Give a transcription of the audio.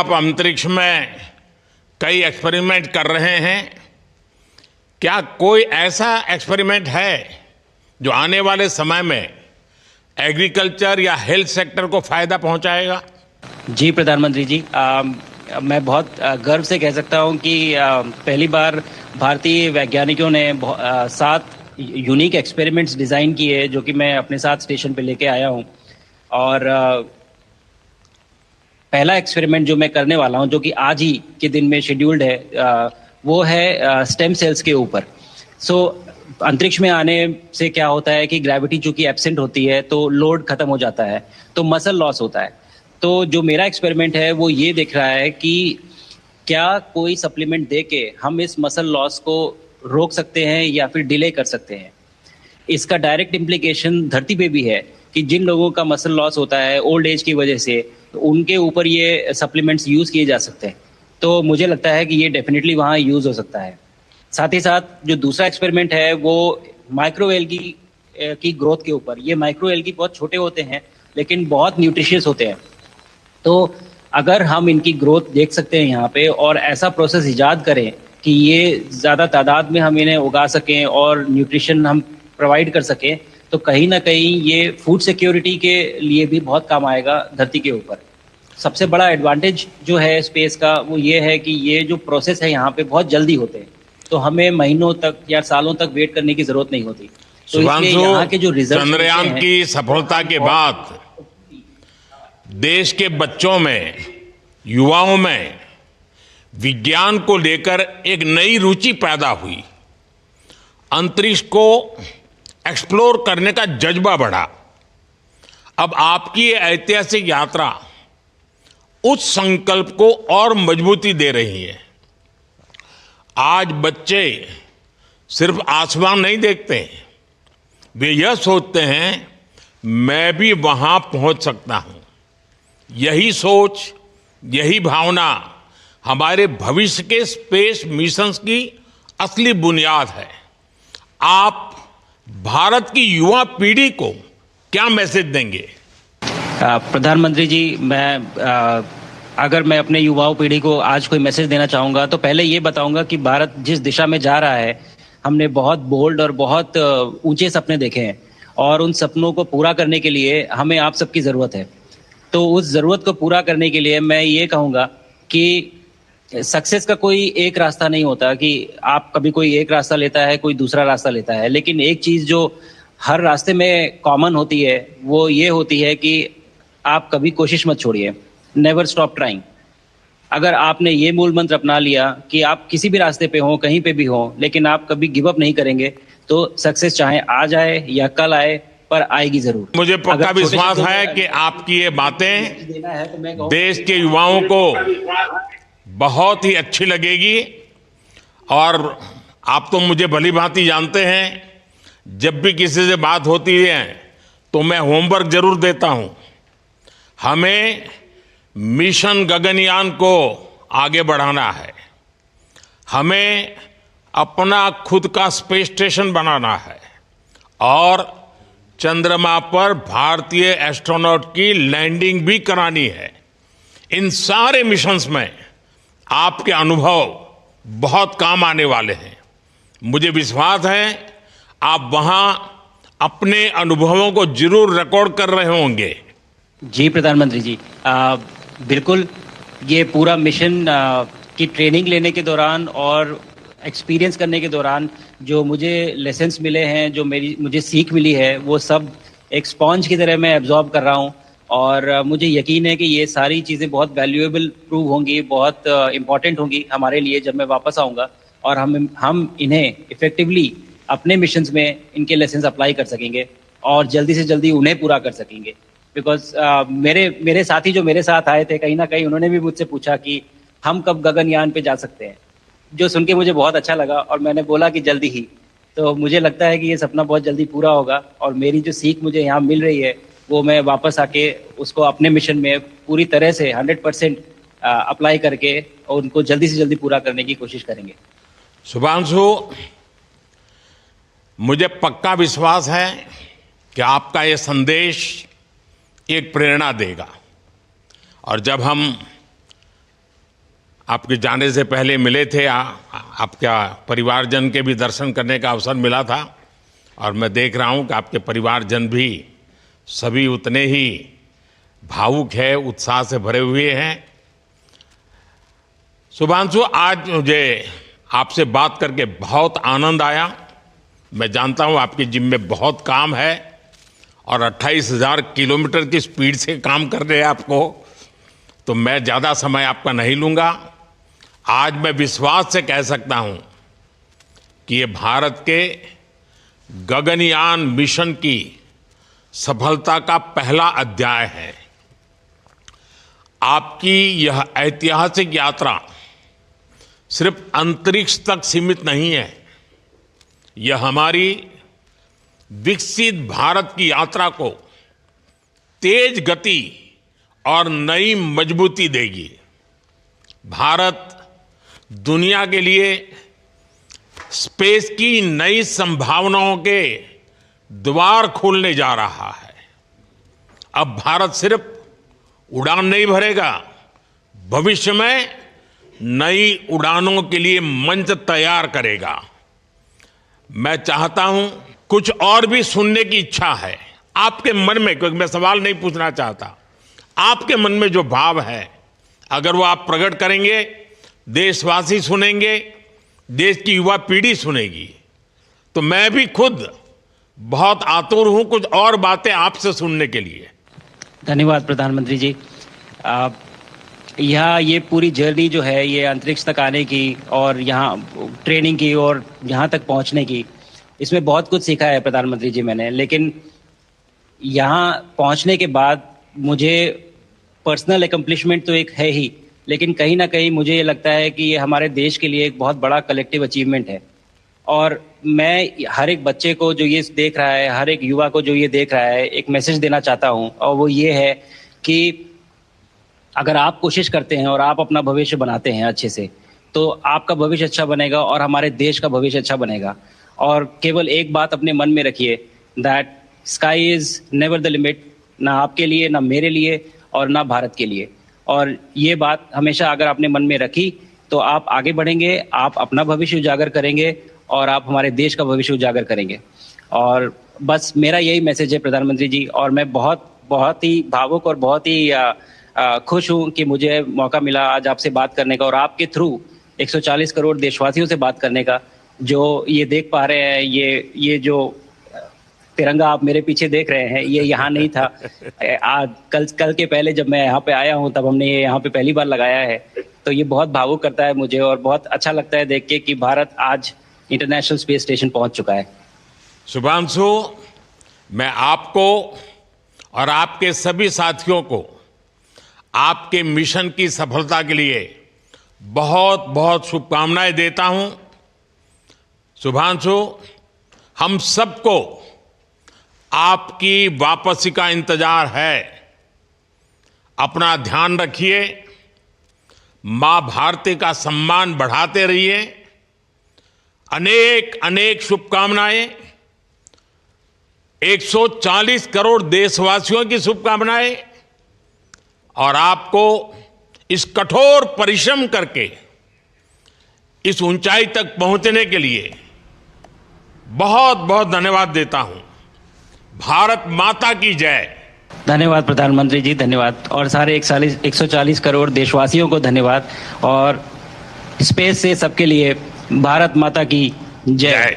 आप अंतरिक्ष में कई एक्सपेरिमेंट कर रहे हैं। क्या कोई ऐसा एक्सपेरिमेंट है जो आने वाले समय में एग्रीकल्चर या हेल्थ सेक्टर को फायदा पहुंचाएगा? जी प्रधानमंत्री जी, मैं बहुत गर्व से कह सकता हूं कि पहली बार भारतीय वैज्ञानिकों ने 7 यूनिक एक्सपेरिमेंट्स डिज़ाइन किए जो कि मैं अपने साथ स्टेशन पे लेके आया हूं। और पहला एक्सपेरिमेंट जो मैं करने वाला हूं, जो कि आज ही के दिन में शेड्यूल्ड है, वो है स्टेम सेल्स के ऊपर। अंतरिक्ष में आने से क्या होता है कि ग्रेविटी चूंकि एब्सेंट होती है तो लोड खत्म हो जाता है, तो मसल लॉस होता है। तो जो मेरा एक्सपेरिमेंट है वो ये देख रहा है कि क्या कोई सप्लीमेंट दे के हम इस मसल लॉस को रोक सकते हैं या फिर डिले कर सकते हैं। इसका डायरेक्ट इम्प्लीकेशन धरती पे भी है कि जिन लोगों का मसल लॉस होता है ओल्ड एज की वजह से, तो उनके ऊपर ये सप्लीमेंट्स यूज़ किए जा सकते हैं। तो मुझे लगता है कि ये डेफिनेटली वहाँ यूज़ हो सकता है। साथ ही साथ जो दूसरा एक्सपेरिमेंट है वो माइक्रो एल्गी की ग्रोथ के ऊपर। ये माइक्रो एल्गी बहुत छोटे होते हैं लेकिन बहुत न्यूट्रिशियस होते हैं। तो अगर हम इनकी ग्रोथ देख सकते हैं यहाँ पे और ऐसा प्रोसेस इजाद करें कि ये ज़्यादा तादाद में हम इन्हें उगा सकें और न्यूट्रिशन हम प्रोवाइड कर सकें, तो कहीं ना कहीं ये फूड सिक्योरिटी के लिए भी बहुत काम आएगा धरती के ऊपर। सबसे बड़ा एडवांटेज जो है स्पेस का वो ये है कि ये जो प्रोसेस है यहाँ पे बहुत जल्दी होते हैं, तो हमें महीनों तक या सालों तक वेट करने की जरूरत नहीं होती। तो इसलिए यहाँ के जो रिजल्ट चंद्रयान की सफलता के बाद देश के बच्चों में, युवाओं में विज्ञान को लेकर एक नई रुचि पैदा हुई। अंतरिक्ष को एक्सप्लोर करने का जज्बा बढ़ा। अब आपकी ये ऐतिहासिक यात्रा उस संकल्प को और मजबूती दे रही है। आज बच्चे सिर्फ आसमान नहीं देखते, वे यह सोचते हैं मैं भी वहां पहुंच सकता हूं। यही सोच, यही भावना हमारे भविष्य के स्पेस मिशंस की असली बुनियाद है। आप भारत की युवा पीढ़ी को क्या मैसेज देंगे? प्रधानमंत्री जी, अगर मैं अपने युवाओं पीढ़ी को आज कोई मैसेज देना चाहूँगा तो पहले ये बताऊँगा कि भारत जिस दिशा में जा रहा है, हमने बहुत बोल्ड और बहुत ऊंचे सपने देखे हैं और उन सपनों को पूरा करने के लिए हमें आप सबकी ज़रूरत है। तो उस ज़रूरत को पूरा करने के लिए मैं ये कहूँगा कि सक्सेस का कोई एक रास्ता नहीं होता कि आप कभी कोई एक रास्ता लेता है, कोई दूसरा रास्ता लेता है। लेकिन एक चीज़ जो हर रास्ते में कॉमन होती है वो ये होती है कि आप कभी कोशिश मत छोड़िए, नेवर स्टॉप ट्राइंग। अगर आपने ये मूल मंत्र अपना लिया कि आप किसी भी रास्ते पे हो, कहीं पे भी हो, लेकिन आप कभी गिव अप नहीं करेंगे, तो सक्सेस चाहे आज आए या कल आए पर आएगी जरूर। मुझे पक्का विश्वास है कि आपकी ये बातें देश के युवाओं को बहुत ही अच्छी लगेगी। और आप तो मुझे भली भांति जानते हैं, जब भी किसी से बात होती है तो मैं होमवर्क जरूर देता हूं। हमें मिशन गगनयान को आगे बढ़ाना है, हमें अपना खुद का स्पेस स्टेशन बनाना है और चंद्रमा पर भारतीय एस्ट्रोनॉट की लैंडिंग भी करानी है। इन सारे मिशंस में आपके अनुभव बहुत काम आने वाले हैं। मुझे विश्वास है आप वहां अपने अनुभवों को जरूर रिकॉर्ड कर रहे होंगे। जी प्रधानमंत्री जी, बिल्कुल। ये पूरा मिशन की ट्रेनिंग लेने के दौरान और एक्सपीरियंस करने के दौरान जो मुझे लेसन्स मिले हैं, जो मुझे सीख मिली है, वो सब एक स्पॉन्ज की तरह मैं एब्जॉर्ब कर रहा हूँ। और मुझे यकीन है कि ये सारी चीज़ें बहुत वैल्यूएबल प्रूव होंगी, बहुत इम्पॉर्टेंट होंगी हमारे लिए जब मैं वापस आऊँगा और हम इन्हें इफ़ेक्टिवली अपने मिशंस में इनके लेसन्स अप्लाई कर सकेंगे और जल्दी से जल्दी उन्हें पूरा कर सकेंगे। बिकॉज मेरे साथी जो मेरे साथ आए थे, कहीं ना कहीं उन्होंने भी मुझसे पूछा कि हम कब गगनयान पे जा सकते हैं, जो सुन के मुझे बहुत अच्छा लगा और मैंने बोला कि जल्दी ही। तो मुझे लगता है कि ये सपना बहुत जल्दी पूरा होगा और मेरी जो सीख मुझे यहाँ मिल रही है वो मैं वापस आके उसको अपने मिशन में पूरी तरह से 100% अप्लाई करके और उनको जल्दी से जल्दी पूरा करने की कोशिश करेंगे। शुभांशु, मुझे पक्का विश्वास है कि आपका ये संदेश एक प्रेरणा देगा और जब हम आपके जाने से पहले मिले थे, आपका परिवारजन के भी दर्शन करने का अवसर मिला था और मैं देख रहा हूं कि आपके परिवारजन भी सभी उतने ही भावुक है, उत्साह से भरे हुए हैं। शुभांशु, आज मुझे आपसे बात करके बहुत आनंद आया। मैं जानता हूं आपकी जिम में बहुत काम है और 28,000 किलोमीटर की स्पीड से काम कर रहे हैं आपको, तो मैं ज़्यादा समय आपका नहीं लूँगा। आज मैं विश्वास से कह सकता हूं कि ये भारत के गगनयान मिशन की सफलता का पहला अध्याय है। आपकी यह ऐतिहासिक यात्रा सिर्फ अंतरिक्ष तक सीमित नहीं है, यह हमारी विकसित भारत की यात्रा को तेज गति और नई मजबूती देगी। भारत दुनिया के लिए स्पेस की नई संभावनाओं के द्वार खोलने जा रहा है। अब भारत सिर्फ उड़ान नहीं भरेगा, भविष्य में नई उड़ानों के लिए मंच तैयार करेगा। मैं चाहता हूं, कुछ और भी सुनने की इच्छा है आपके मन में, क्योंकि मैं सवाल नहीं पूछना चाहता, आपके मन में जो भाव है अगर वो आप प्रकट करेंगे, देशवासी सुनेंगे, देश की युवा पीढ़ी सुनेगी, तो मैं भी खुद बहुत आतुर हूं कुछ और बातें आपसे सुनने के लिए। धन्यवाद प्रधानमंत्री जी। यहाँ ये पूरी जर्नी जो है, ये अंतरिक्ष तक आने की और यहाँ ट्रेनिंग की और यहाँ तक पहुँचने की, इसमें बहुत कुछ सीखा है प्रधानमंत्री जी मैंने। लेकिन यहाँ पहुँचने के बाद मुझे पर्सनल एकम्प्लिशमेंट तो एक है ही, लेकिन कहीं ना कहीं मुझे ये लगता है कि ये हमारे देश के लिए एक बहुत बड़ा कलेक्टिव अचीवमेंट है। और मैं हर एक बच्चे को जो ये देख रहा है, हर एक युवा को जो ये देख रहा है, एक मैसेज देना चाहता हूँ, और वो ये है कि अगर आप कोशिश करते हैं और आप अपना भविष्य बनाते हैं अच्छे से, तो आपका भविष्य अच्छा बनेगा और हमारे देश का भविष्य अच्छा बनेगा। और केवल एक बात अपने मन में रखिए, that sky is never the limit, ना आपके लिए, ना मेरे लिए और ना भारत के लिए। और ये बात हमेशा अगर आपने मन में रखी तो आप आगे बढ़ेंगे, आप अपना भविष्य उजागर करेंगे और आप हमारे देश का भविष्य उजागर करेंगे। और बस मेरा यही मैसेज है प्रधानमंत्री जी। और मैं बहुत ही भावुक और बहुत ही खुश हूँ कि मुझे मौका मिला आज आपसे बात करने का और आपके थ्रू 140 करोड़ देशवासियों से बात करने का। जो ये देख पा रहे हैं, ये जो तिरंगा आप मेरे पीछे देख रहे हैं, ये यहाँ नहीं था। आज कल के पहले जब मैं यहाँ पे आया हूँ तब हमने ये यहाँ पे पहली बार लगाया है। तो ये बहुत भावुक करता है मुझे और बहुत अच्छा लगता है देख के कि भारत आज इंटरनेशनल स्पेस स्टेशन पहुँच चुका है। शुभांशु, मैं आपको और आपके सभी साथियों को आपके मिशन की सफलता के लिए बहुत बहुत शुभकामनाएं देता हूं। शुभांशु, हम सबको आपकी वापसी का इंतजार है। अपना ध्यान रखिए, मां भारती का सम्मान बढ़ाते रहिए। अनेक अनेक शुभकामनाएं, 140 करोड़ देशवासियों की शुभकामनाएं, और आपको इस कठोर परिश्रम करके इस ऊंचाई तक पहुंचने के लिए बहुत बहुत धन्यवाद देता हूं। भारत माता की जय। धन्यवाद प्रधानमंत्री जी, धन्यवाद। और सारे 140 करोड़ देशवासियों को धन्यवाद। और स्पेस से सबके लिए भारत माता की जय।